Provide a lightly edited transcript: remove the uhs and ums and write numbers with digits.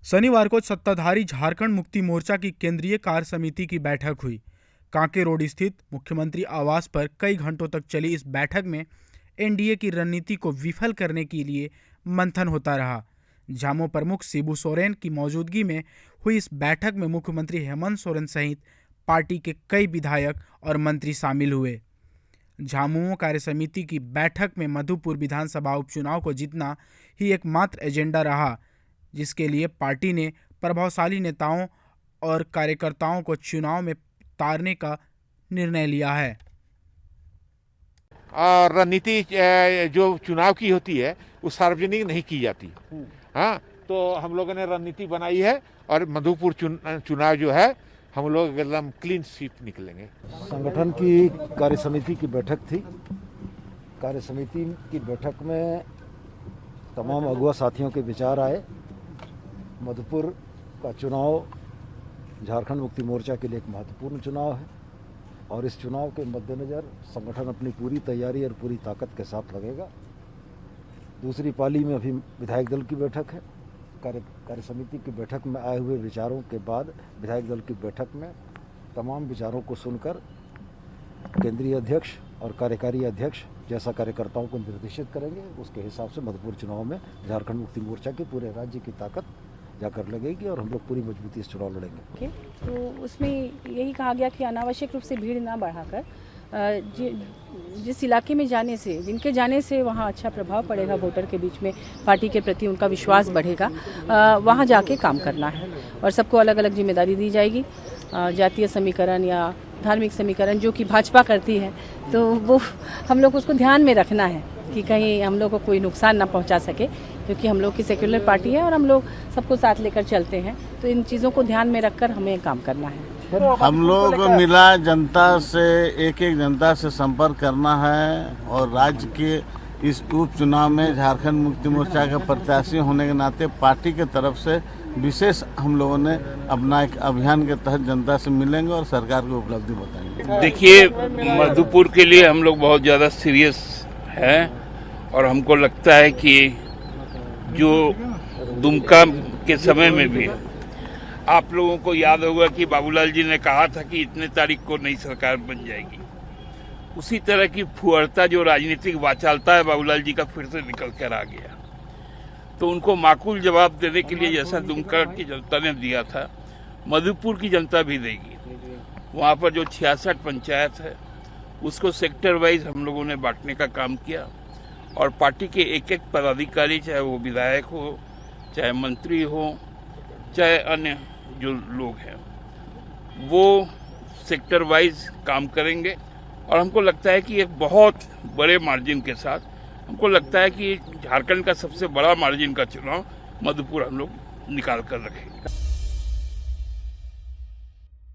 शनिवार को सत्ताधारी झारखंड मुक्ति मोर्चा की केंद्रीय कार्य समिति की बैठक हुई। कांके रोड स्थित मुख्यमंत्री आवास पर कई घंटों तक चली इस बैठक में एनडीए की रणनीति को विफल करने के लिए मंथन होता रहा। झामो प्रमुख शिबू सोरेन की मौजूदगी में हुई इस बैठक में मुख्यमंत्री हेमंत सोरेन सहित पार्टी के कई विधायक और मंत्री शामिल हुए। झामुमो कार्य समिति की बैठक में मधुपुर विधानसभा उपचुनाव को जीतना ही एकमात्र एजेंडा रहा, जिसके लिए पार्टी ने प्रभावशाली नेताओं और कार्यकर्ताओं को चुनाव में उतारने का निर्णय लिया है। और रणनीति जो चुनाव की होती है वो सार्वजनिक नहीं की जाती। हाँ, तो हम लोगों ने रणनीति बनाई है और मधुपुर चुनाव जो है हम लोग एकदम क्लीन स्वीप निकलेंगे। संगठन की कार्य समिति की बैठक थी। कार्य समिति की बैठक में तमाम अगुआ साथियों के विचार आए। मधुपुर का चुनाव झारखंड मुक्ति मोर्चा के लिए एक महत्वपूर्ण चुनाव है और इस चुनाव के मद्देनज़र संगठन अपनी पूरी तैयारी और पूरी ताकत के साथ लगेगा। दूसरी पाली में अभी विधायक दल की बैठक है। कार्य समिति की बैठक में आए हुए विचारों के बाद विधायक दल की बैठक में तमाम विचारों को सुनकर केंद्रीय अध्यक्ष और कार्यकारी अध्यक्ष जैसा कार्यकर्ताओं को निर्देशित करेंगे, उसके हिसाब से मधुपुर चुनाव में झारखंड मुक्ति मोर्चा की पूरे राज्य की ताकत जाकर लगेगी और हम लोग पूरी मजबूती से चुनाव लड़ेंगे। तो उसमें यही कहा गया कि अनावश्यक रूप से भीड़ ना बढ़ाकर जिस इलाके में जाने से, जिनके जाने से वहाँ अच्छा प्रभाव पड़ेगा, वोटर के बीच में पार्टी के प्रति उनका विश्वास बढ़ेगा, वहाँ जाके काम करना है और सबको अलग अलग जिम्मेदारी दी जाएगी। जातीय समीकरण या धार्मिक समीकरण जो कि भाजपा करती है, तो वो हम लोग उसको ध्यान में रखना है कि कहीं हम लोग को कोई नुकसान ना पहुंचा सके, क्योंकि हम लोग की सेक्युलर पार्टी है और हम लोग सबको साथ लेकर चलते हैं। तो इन चीज़ों को ध्यान में रखकर हमें काम करना है। हम लोग मिला जनता से, एक एक जनता से संपर्क करना है और राज्य के इस उपचुनाव में झारखंड मुक्ति मोर्चा का प्रत्याशी होने के नाते पार्टी के तरफ से विशेष हम लोगों ने अपना एक अभियान के तहत जनता से मिलेंगे और सरकार की उपलब्धि बताएंगे। देखिए, मधुपुर के लिए हम लोग बहुत ज़्यादा सीरियस हैं और हमको लगता है कि जो दुमका के समय में भी आप लोगों को याद होगा कि बाबूलाल जी ने कहा था कि इतने तारीख को नई सरकार बन जाएगी। उसी तरह की फुहरता जो राजनीतिक वाचालता है बाबूलाल जी का फिर से निकल कर आ गया। तो उनको माकूल जवाब देने के लिए जैसा दुमका की जनता ने दिया था, मधुपुर की जनता भी देगी। वहाँ पर जो 66 पंचायत है उसको सेक्टर वाइज हम लोगों ने बांटने का काम किया और पार्टी के एक एक पदाधिकारी, चाहे वो विधायक हो, चाहे मंत्री हो, चाहे अन्य जो लोग हैं, वो सेक्टर वाइज काम करेंगे और हमको लगता है कि एक बहुत बड़े मार्जिन के साथ, हमको लगता है कि झारखंड का सबसे बड़ा मार्जिन का चुनाव मधुपुर हम लोग निकाल कर रखेंगे।